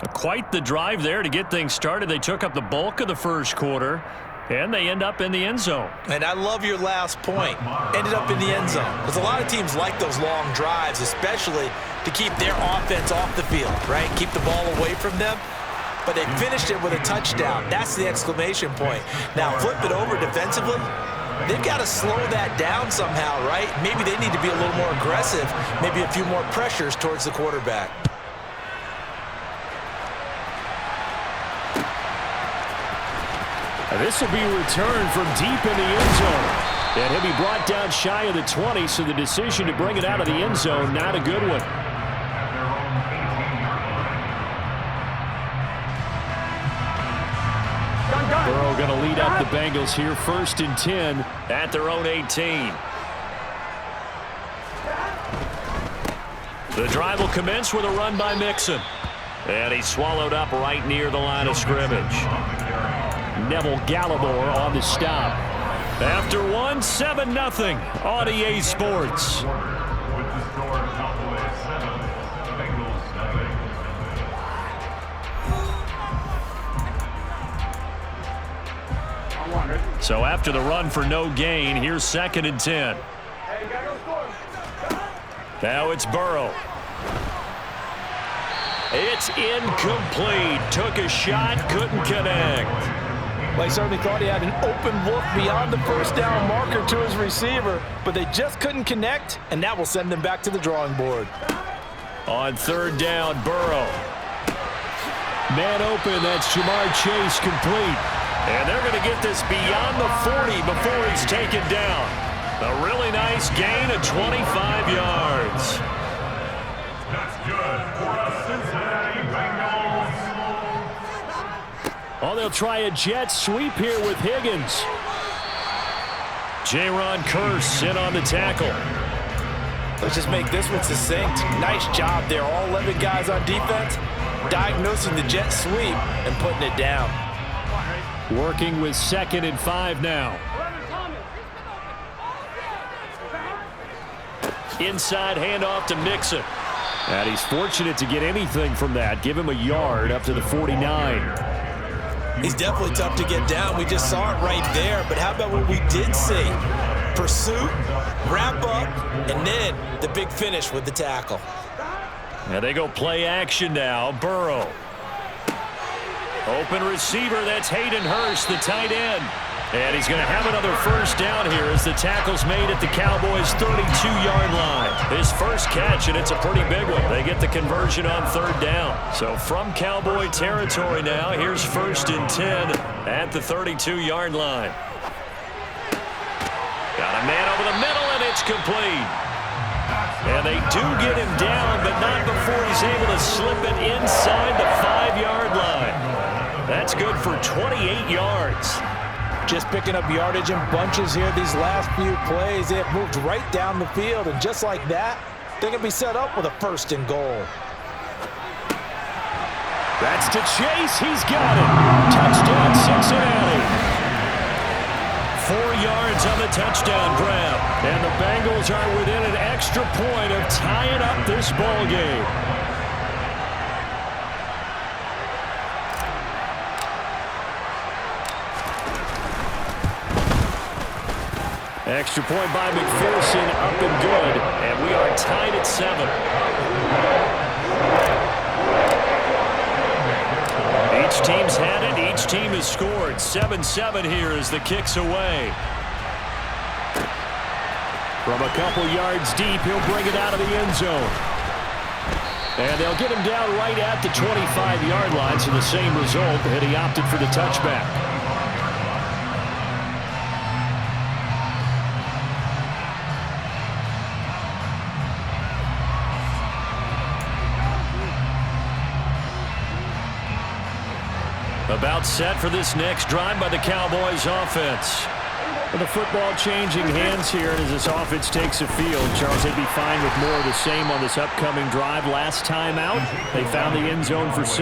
Quite the drive there to get things started. They took up the bulk of the first quarter, and they end up in the end zone. And I love your last point. Ended up in the end zone. Because a lot of teams like those long drives, especially to keep their offense off the field, right? Keep the ball away from them. But they finished it with a touchdown. That's the exclamation point. Now flip it over defensively. They've got to slow that down somehow, right? Maybe they need to be a little more aggressive. Maybe a few more pressures towards the quarterback. This will be returned from deep in the end zone. And he'll be brought down shy of the 20, so the decision to bring it out of the end zone, not a good one. Burrow going to lead up the Bengals here, 1st and 10 at their own 18. The drive will commence with a run by Mixon. And he's swallowed up right near the line of scrimmage. Neville Gallimore on the stop. After one, 7-0 on EA Sports. So after the run for no gain, here's 2nd and 10. Now it's Burrow. It's incomplete. Took a shot, couldn't connect. Well, he certainly thought he had an open look beyond the first down marker to his receiver, but they just couldn't connect, and that will send them back to the drawing board. On 3rd down, Burrow. Man open, that's Jamar Chase, complete. And they're going to get this beyond the 40 before he's taken down. A really nice gain of 25 yards. That's good for the Cincinnati Bengals. Oh, they'll try a jet sweep here with Higgins. Jaron Kearse in on the tackle. Let's just make this one succinct. Nice job there. All 11 guys on defense diagnosing the jet sweep and putting it down. Working with 2nd and 5 now. Inside handoff to Mixon. And he's fortunate to get anything from that. Give him a yard up to the 49. He's definitely tough to get down. We just saw it right there. But how about what we did see? Pursuit, wrap up, and then the big finish with the tackle. Now they go play action now. Burrow. Open receiver, that's Hayden Hurst, the tight end. And he's going to have another first down here as the tackle's made at the Cowboys' 32-yard line. His first catch, and it's a pretty big one. They get the conversion on 3rd down. So from Cowboy territory now, here's 1st and 10 at the 32-yard line. Got a man over the middle, and it's complete. And they do get him down, but not before he's able to slip it inside the 5-yard line. That's good for 28 yards. Just picking up yardage in bunches here these last few plays. They have moved right down the field, and just like that, they can be set up with a 1st and goal. That's to Chase. He's got it. Touchdown, Cincinnati. 4 yards on the touchdown grab. And the Bengals are within an extra point of tying up this ball game. Extra point by McPherson, up and good, and we are tied at 7. Each team's had it, each team has scored. 7-7 here as the kick's away. From a couple yards deep, he'll bring it out of the end zone. And they'll get him down right at the 25-yard line, so the same result, and he opted for the touchback. About set for this next drive by the Cowboys offense. With the football changing hands here as this offense takes the field. Charles, they'd be fine with more of the same on this upcoming drive. Last time out, they found the end zone for 6.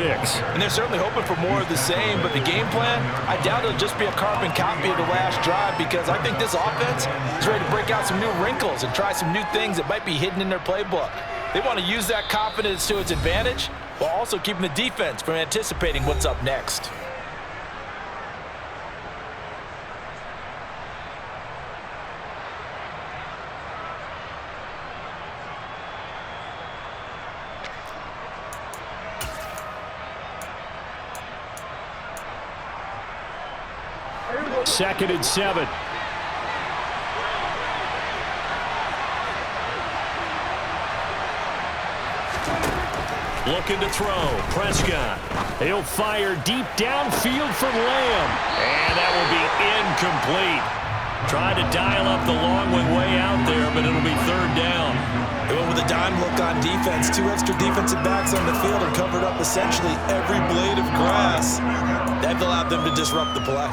And they're certainly hoping for more of the same, but the game plan, I doubt it'll just be a carbon copy of the last drive, because I think this offense is ready to break out some new wrinkles and try some new things that might be hidden in their playbook. They want to use that confidence to its advantage, while also keeping the defense from anticipating what's up next. Second and 7. Looking to throw. Prescott. He'll fire deep downfield from Lamb. And that will be incomplete. Tried to dial up the long one way out there, but it'll be third down. They went with a dime look on defense. 2 extra defensive backs on the field and covered up essentially every blade of grass. That allowed them to disrupt the play.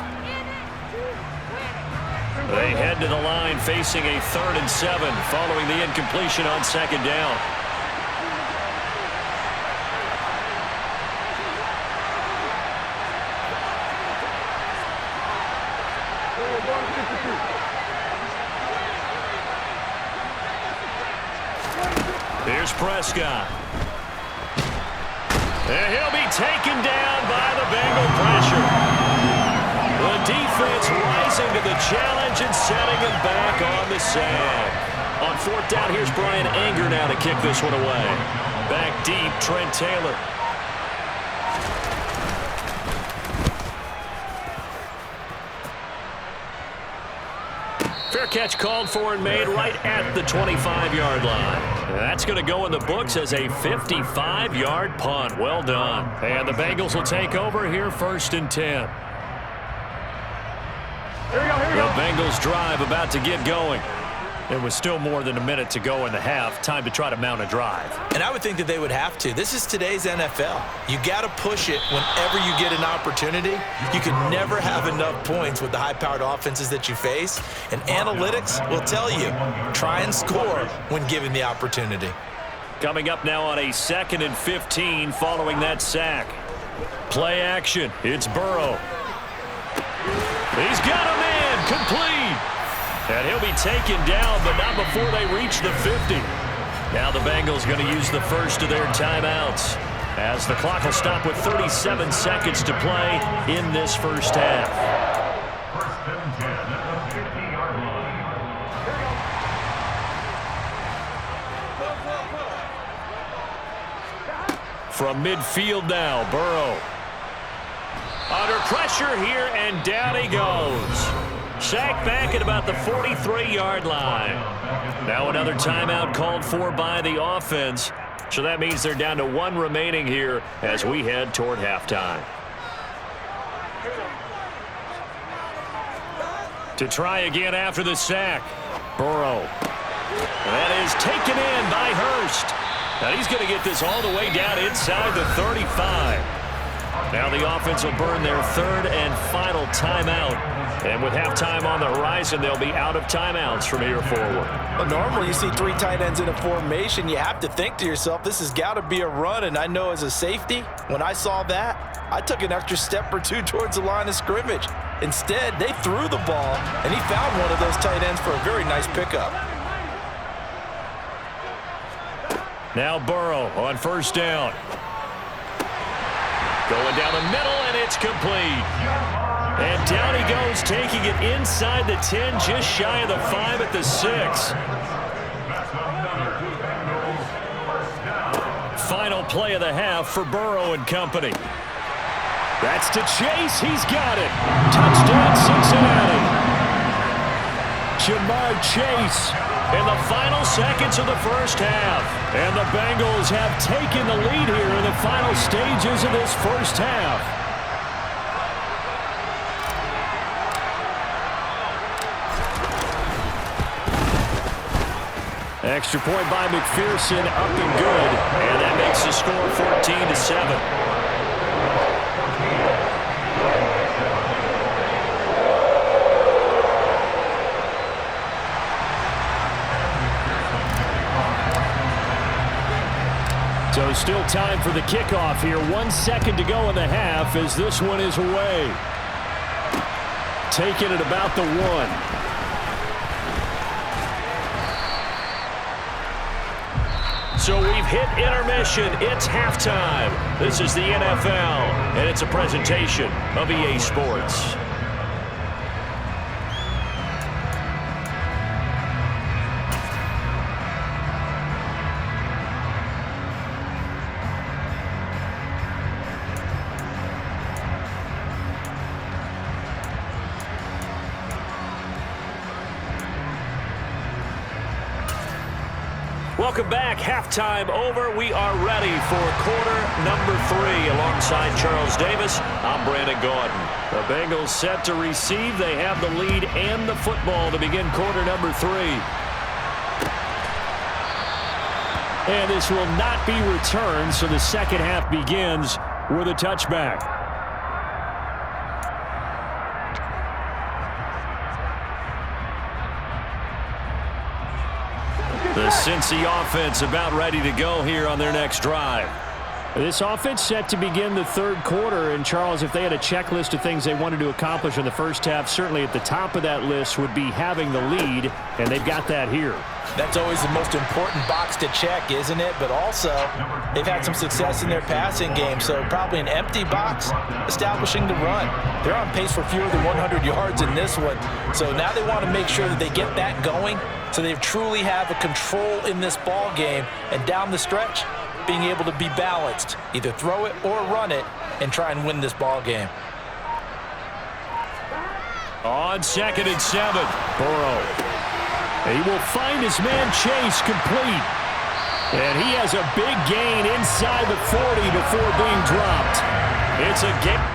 They head to the line facing a 3rd and 7 following the incompletion on second down. Here's Prescott. And he'll be taken down by the Bengal pressure. The defense rising to the challenge and setting him back on the sand. On 4th down, here's Brian Anger now to kick this one away. Back deep, Trent Taylor. Fair catch called for and made right at the 25-yard line. That's going to go in the books as a 55-yard punt. Well done. And the Bengals will take over here 1st and 10. The Bengals drive about to get going. There was still more than a minute to go in the half. Time to try to mount a drive. And I would think that they would have to. This is today's NFL. You got to push it whenever you get an opportunity. You can never have enough points with the high-powered offenses that you face. And analytics will tell you, try and score when given the opportunity. Coming up now on a 2nd and 15 following that sack. Play action. It's Burrow. He's got a man complete. And he'll be taken down, but not before they reach the 50. Now the Bengals going to use the first of their timeouts, as the clock will stop with 37 seconds to play in this first half. 1st and 10 at the 50-yard line. From midfield now, Burrow. Under pressure here, and down he goes. Sacked back at about the 43-yard line. Now another timeout called for by the offense. So that means they're down to 1 remaining here as we head toward halftime. To try again after the sack. Burrow. That is taken in by Hurst. Now he's going to get this all the way down inside the 35. Now the offense will burn their 3rd and final timeout. And with halftime on the horizon, they'll be out of timeouts from here forward. Well, normally you see 3 tight ends in a formation. You have to think to yourself, this has got to be a run. And I know as a safety, when I saw that, I took an extra step or 2 towards the line of scrimmage. Instead, they threw the ball, and he found one of those tight ends for a very nice pickup. Now Burrow on 1st down. Going down the middle, and it's complete. And down he goes, taking it inside the 10, just shy of the 5 at the 6. Final play of the half for Burrow and company. That's to Chase. He's got it. Touchdown, Cincinnati. Jamar Chase in the final seconds of the first half. And the Bengals have taken the lead here in the final stages of this first half. Extra point by McPherson, up and good. And that makes the score 14-7. So still time for the kickoff here. 1 second to go in the half as this one is away. Taking it about the 1. So we've hit intermission. It's halftime. This is the NFL, and it's a presentation of EA Sports. Welcome back. Halftime over. We are ready for quarter number 3. Alongside Charles Davis, I'm Brandon Gordon. The Bengals set to receive. They have the lead and the football to begin quarter number 3. And this will not be returned, so the second half begins with a touchback. The Cincy offense about ready to go here on their next drive. This offense set to begin the third quarter. And, Charles, if they had a checklist of things they wanted to accomplish in the first half, certainly at the top of that list would be having the lead, and they've got that here. That's always the most important box to check, isn't it? But also, they've had some success in their passing game, so probably an empty box establishing the run. They're on pace for fewer than 100 yards in this one, so now they want to make sure that they get that going so they truly have a control in this ball game, and down the stretch, being able to be balanced, either throw it or run it, and try and win this ball game. On 2nd and 7, Burrow. He will find his man Chase complete. And he has a big gain inside the 40 before being dropped. It's a game.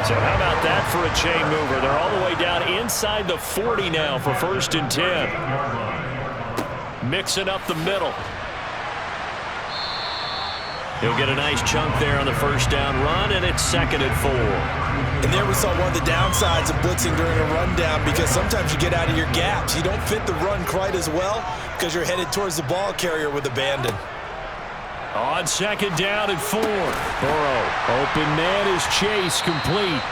So how about that for a chain mover? They're all the way down inside the 40 now for 1st and 10. Mixing up the middle. He'll get a nice chunk there on the first down run, and it's 2nd and 4. And there we saw one of the downsides of blitzing during a rundown, because sometimes you get out of your gaps. You don't fit the run quite as well because you're headed towards the ball carrier with abandon. On 2nd down and 4. Burrow, open man is Chase, complete.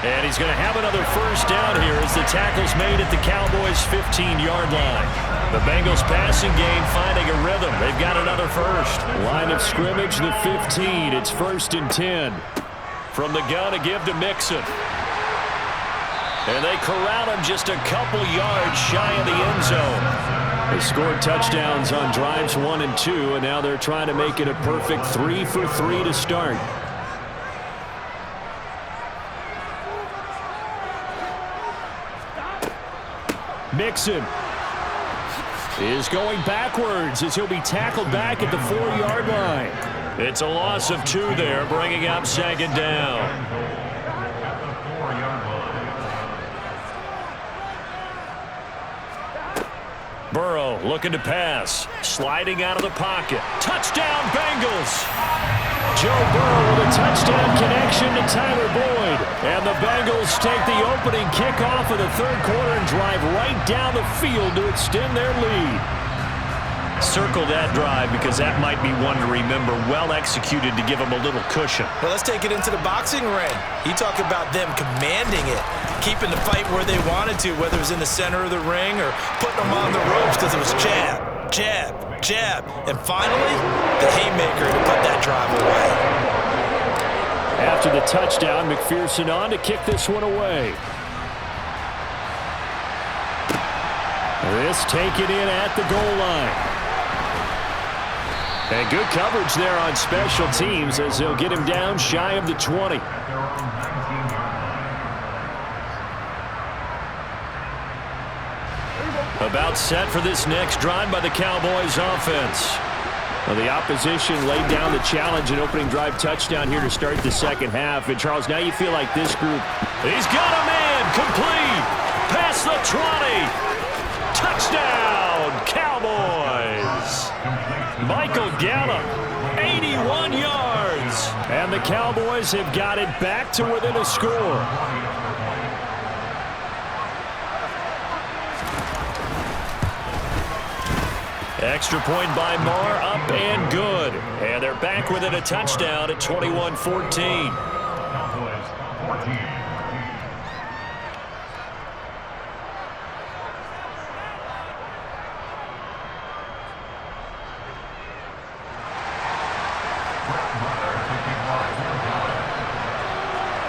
And he's going to have another first down here as the tackle's made at the Cowboys' 15-yard line. The Bengals passing game finding a rhythm. They've got another first. Line of scrimmage, the 15. It's 1st and 10. From the gun, a give to Mixon. And they corral him just a couple yards shy of the end zone. They scored touchdowns on drives 1 and 2, and now they're trying to make it a perfect 3 for 3 to start. Mixon is going backwards as he'll be tackled back at the 4-yard line. It's a loss of 2 there, bringing up 2nd down. Burrow looking to pass. Sliding out of the pocket. Touchdown, Bengals! Joe Burrow with a touchdown connection to Tyler Boyd. And the Bengals take the opening kickoff of the third quarter and drive right down the field to extend their lead. Circle that drive because that might be one to remember. Well executed to give them a little cushion. Well, let's take it into the boxing ring. You talk about them commanding it, keeping the fight where they wanted to, whether it was in the center of the ring or putting them on the ropes because it was jab, jab, jab. And finally, the haymaker to put that drive away. After the touchdown, McPherson on to kick this one away. This taken in at the goal line. And good coverage there on special teams as they'll get him down shy of the 20. About set for this next drive by the Cowboys offense. Well, the opposition laid down the challenge and opening drive touchdown here to start the second half. And, Charles, now you feel like this group. He's got a man complete. Past the 20. Touchdown, Cowboys. Michael Gallup, 81 yards. And the Cowboys have got it back to within a score. Extra point by Marr, up and good. And they're back within a touchdown at 21-14.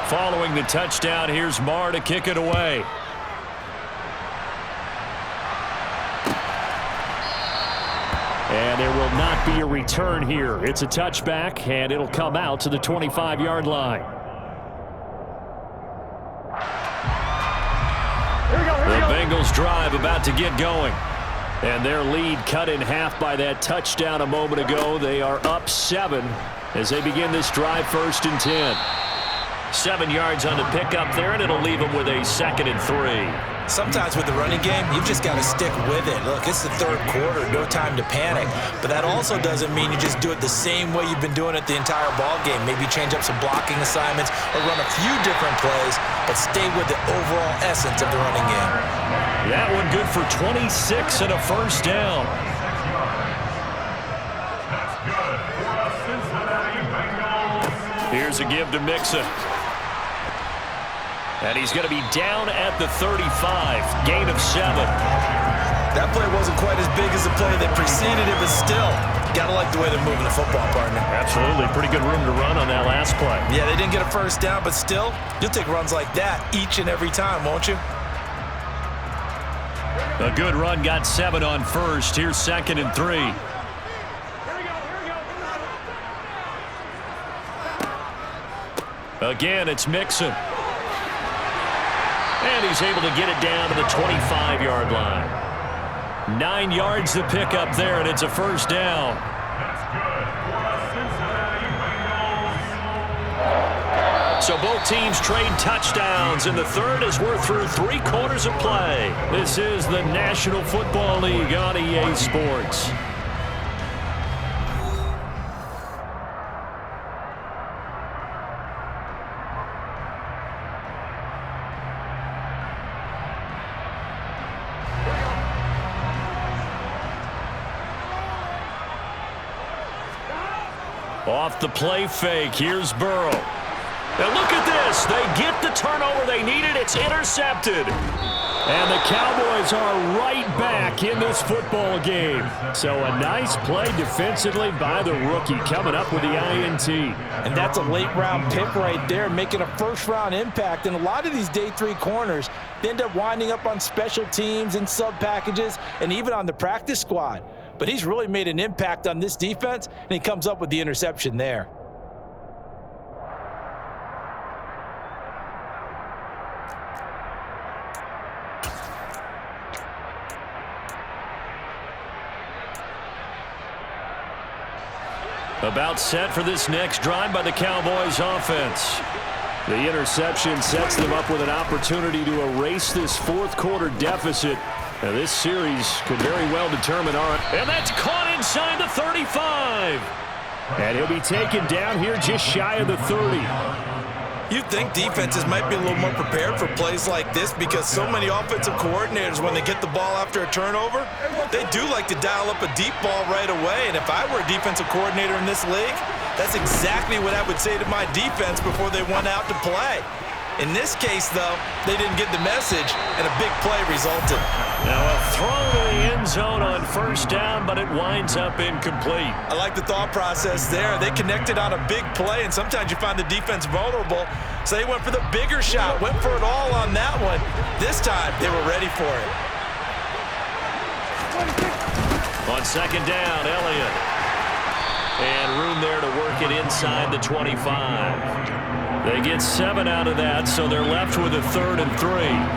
Following the touchdown, here's Marr to kick it away. And there will not be a return here. It's a touchback, and it'll come out to the 25-yard line. The Bengals drive about to get going. And their lead cut in half by that touchdown a moment ago. They are up 7 as they begin this drive, 1st and 10. 7 yards on the pickup there, and it'll leave them with a 2nd and 3. Sometimes with the running game, you've just got to stick with it. Look, it's the 3rd quarter, no time to panic. But that also doesn't mean you just do it the same way you've been doing it the entire ball game. Maybe change up some blocking assignments or run a few different plays, but stay with the overall essence of the running game. That one good for 26 and a 1st down. Here's a give to Mixon. And he's going to be down at the 35. Gain of 7. That play wasn't quite as big as the play that preceded it, but still, got to like the way they're moving the football, partner. Absolutely. Pretty good room to run on that last play. Yeah, they didn't get a 1st down, but still, you'll take runs like that each and every time, won't you? A good run got 7 on 1st. Here's 2nd and 3. Again, it's Mixon. And he's able to get it down to the 25-yard line. 9 yards to pick up there, and it's a 1st down. So both teams trade touchdowns, and the 3rd as we're through 3 quarters of play. This is the National Football League on EA Sports. Off the play fake, here's Burrow. And look at this. They get the turnover they needed. It's intercepted. And the Cowboys are right back in this football game. So a nice play defensively by the rookie coming up with the INT. And that's a late-round pick right there, making a first-round impact. And a lot of these day 3 corners, they end up winding up on special teams and sub-packages and even on the practice squad. But he's really made an impact on this defense, and he comes up with the interception there. About set for this next drive by the Cowboys offense. The interception sets them up with an opportunity to erase this 4th quarter deficit. Now this series could very well determine and that's caught inside the 35. And he'll be taken down here just shy of the 30. You'd think defenses might be a little more prepared for plays like this because so many offensive coordinators, when they get the ball after a turnover, they do like to dial up a deep ball right away. And if I were a defensive coordinator in this league, that's exactly what I would say to my defense before they went out to play. In this case, though, they didn't get the message, and a big play resulted. Now a throw to the end zone on 1st down, but it winds up incomplete. I like the thought process there. They connected on a big play, and sometimes you find the defense vulnerable, so they went for the bigger shot, went for it all on that one. This time, they were ready for it. On 2nd down, Elliott. And room there to work it inside the 25. They get 7 out of that, so they're left with a 3rd and 3.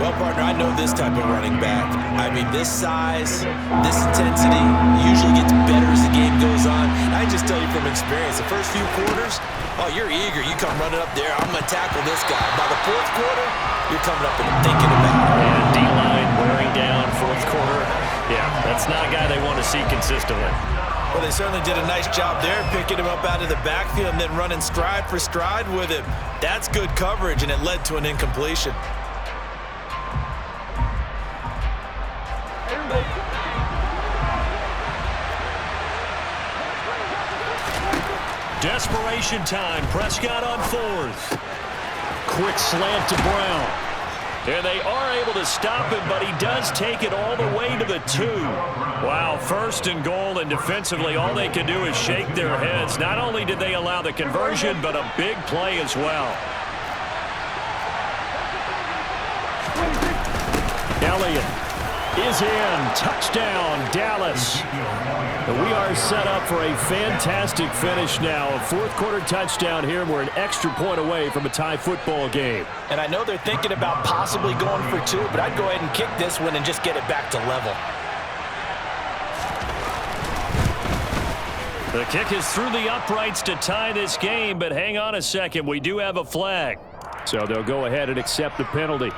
Well, partner, I know this type of running back. I mean, this size, this intensity usually gets better as the game goes on. I just tell you from experience, the first few quarters, oh, you're eager. You come running up there. I'm going to tackle this guy. By the 4th quarter, you're coming up and thinking about it. And D-line wearing down 4th quarter. Yeah, that's not a guy they want to see consistently. Well, they certainly did a nice job there, picking him up out of the backfield and then running stride for stride with him. That's good coverage, and it led to an incompletion. Desperation time. Prescott on 4th. Quick slant to Brown. And they are able to stop him, but he does take it all the way to the 2. Wow, 1st and goal, and defensively all they can do is shake their heads. Not only did they allow the conversion, but a big play as well. Elliott is in. Touchdown, Dallas. And we are set up for a fantastic finish now. A 4th quarter touchdown here. We're an extra point away from a tie football game. And I know they're thinking about possibly going for 2, but I'd go ahead and kick this one and just get it back to level. The kick is through the uprights to tie this game, but hang on a second. We do have a flag. So they'll go ahead and accept the penalty.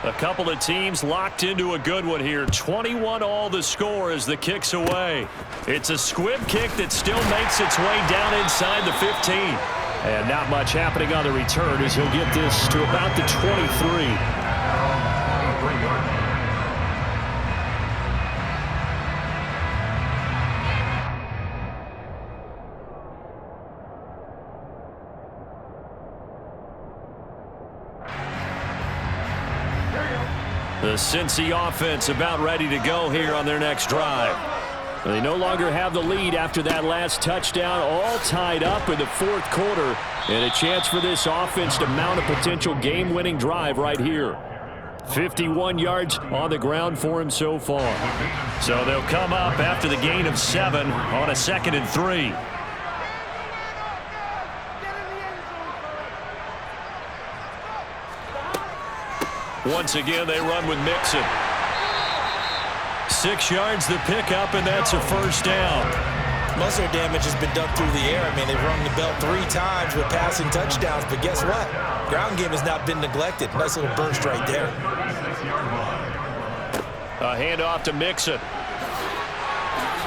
A couple of teams locked into a good one here. 21 all the score as the kick's away. It's a squib kick that still makes its way down inside the 15. And not much happening on the return as he'll get this to about the 23. The Cincy offense about ready to go here on their next drive. They no longer have the lead after that last touchdown, all tied up in the 4th quarter, and a chance for this offense to mount a potential game-winning drive right here. 51 yards on the ground for him so far. So they'll come up after the gain of 7 on a 2nd and 3. Once again, they run with Mixon. 6 yards the pickup, and that's a 1st down. Most of their damage has been done through the air. I mean, they've rung the bell 3 times with passing touchdowns, but guess what? Ground game has not been neglected. Nice little burst right there. A handoff to Mixon.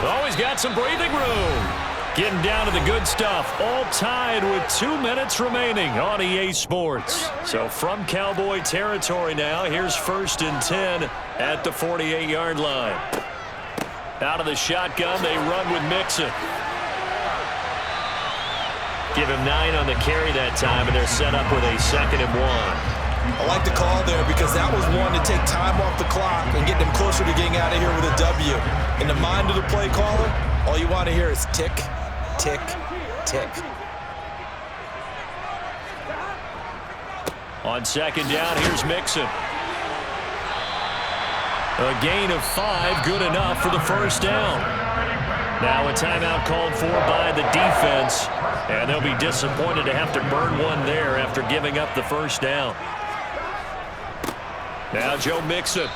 Oh, he's got some breathing room. Getting down to the good stuff. All tied with 2 minutes remaining on EA Sports. So from Cowboy territory now, here's 1st and 10 at the 48-yard line. Out of the shotgun, they run with Mixon. Give him 9 on the carry that time, and they're set up with a 2nd and 1. I like the call there because that was one to take time off the clock and get them closer to getting out of here with a W. In the mind of the play caller, all you want to hear is tick, tick, tick. On 2nd down, here's Mixon. A gain of 5, good enough for the 1st down. Now a timeout called for by the defense, and they'll be disappointed to have to burn one there after giving up the 1st down. Now Joe Mixon.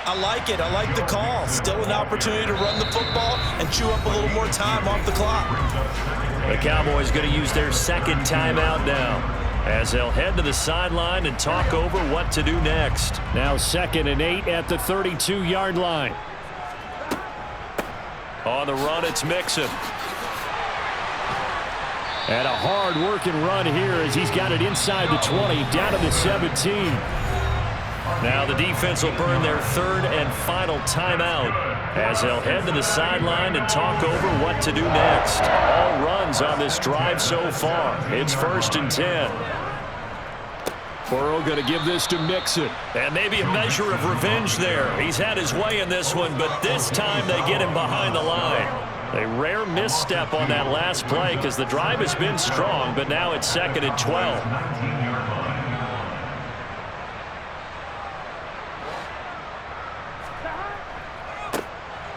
I like it. I like the call. Still an opportunity to run the football and chew up a little more time off the clock. The Cowboys going to use their 2nd timeout now as they'll head to the sideline and talk over what to do next. Now 2nd and 8 at the 32-yard line. On the run, it's Mixon. And a hard-working run here as he's got it inside the 20, down to the 17. Now the defense will burn their 3rd and final timeout as they'll head to the sideline and talk over what to do next. All runs on this drive so far. It's 1st and 10. Burrow going to give this to Mixon. And maybe a measure of revenge there. He's had his way in this one, but this time they get him behind the line. A rare misstep on that last play because the drive has been strong, but now it's 2nd and 12.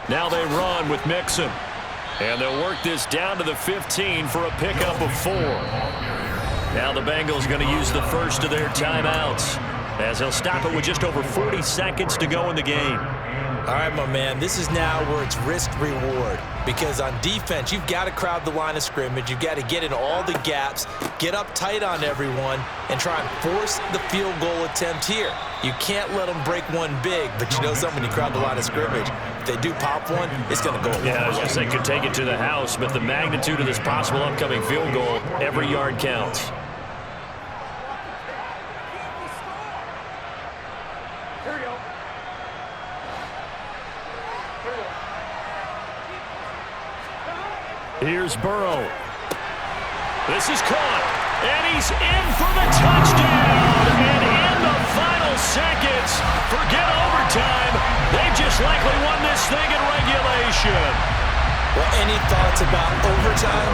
Now they run with Mixon. And they'll work this down to the 15 for a pickup of 4. Now the Bengals going to use the first of their timeouts as they'll stop it with just over 40 seconds to go in the game. All right, my man, this is now where it's risk-reward because on defense, you've got to crowd the line of scrimmage. You've got to get in all the gaps, get up tight on everyone, and try and force the field goal attempt here. You can't let them break one big, but you know something, when you crowd the line of scrimmage, if they do pop one, it's going to go away. Yeah, I was going to say could take it to the house, but the magnitude of this possible upcoming field goal, every yard counts. Here's Burrow. This is caught, and he's in for the touchdown. And in the final seconds, forget overtime, they've just likely won this thing in regulation. Well, any thoughts about overtime?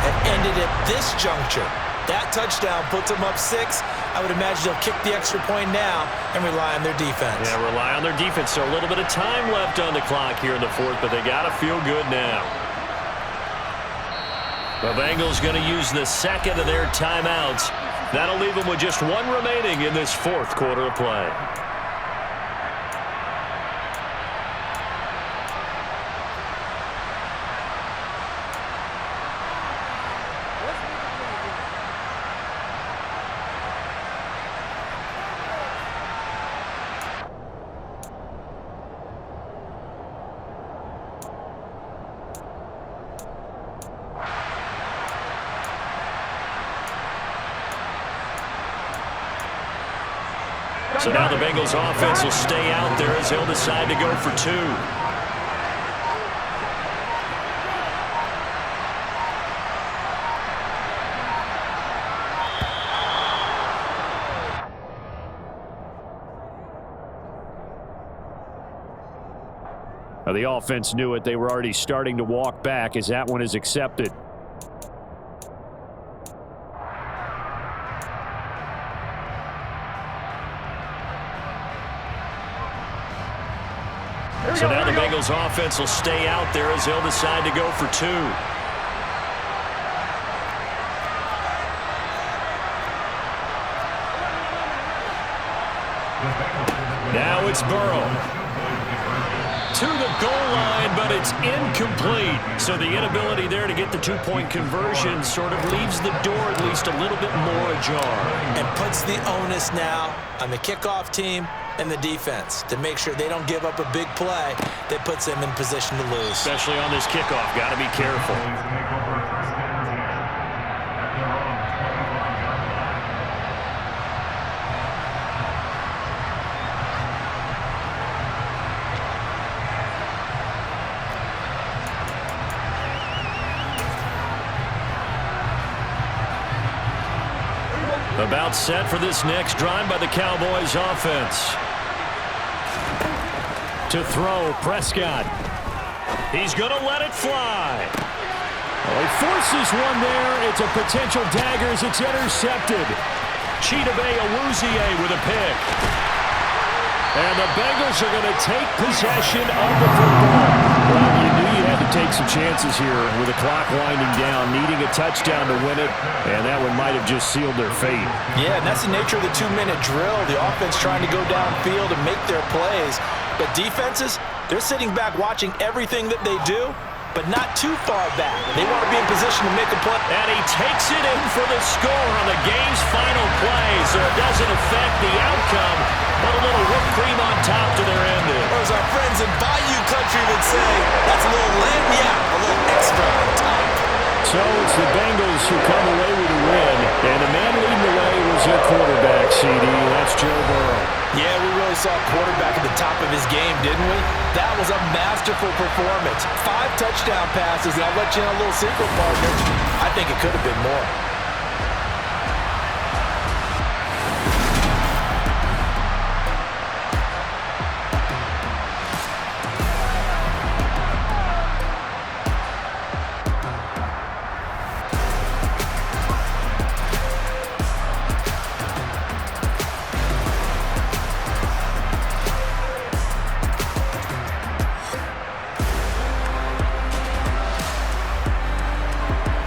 It ended at this juncture. That touchdown puts them up 6. I would imagine they'll kick the extra point now and rely on their defense. Yeah, rely on their defense. So a little bit of time left on the clock here in the 4th, but they got to feel good now. The Bengals going to use the 2nd of their timeouts. That'll leave them with just 1 remaining in this 4th quarter of play. So now the Bengals offense will stay out there as they'll decide to go for 2. Now the offense knew it. They were already starting to walk back as that one is accepted. So now the Bengals offense will stay out there as they'll decide to go for 2. Now it's Burrow. To the goal line, but it's incomplete. So the inability there to get the 2-point conversion sort of leaves the door at least a little bit more ajar. And puts the onus now on the kickoff team and the defense to make sure they don't give up a big play that puts them in position to lose. Especially on this kickoff. Got to be careful. About set for this next drive by the Cowboys offense. To throw, Prescott. He's going to let it fly. Well, he forces one there. It's a potential dagger as it's intercepted. Chidobe Awuzie with a pick. And the Bengals are going to take possession of the football. Well, you knew you had to take some chances here with the clock winding down, needing a touchdown to win it, and that one might have just sealed their fate. Yeah, and that's the nature of the 2-minute drill. The offense trying to go downfield and make their plays. But defenses, they're sitting back watching everything that they do, but not too far back. They want to be in position to make a play. And he takes it in for the score on the game's final play, so it doesn't affect the outcome, but a little whipped cream on top to their ending. Or as our friends in Bayou Country would say, that's a little lagniappe, a little extra on top. So it's the Bengals who come away with a win, and the man leading the way was their quarterback, CD. That's Joe Burrow. Yeah, we really saw a quarterback at the top of his game, didn't we? That was a masterful performance. 5 touchdown passes, and I'll let you in a little secret, partner. I think it could have been more.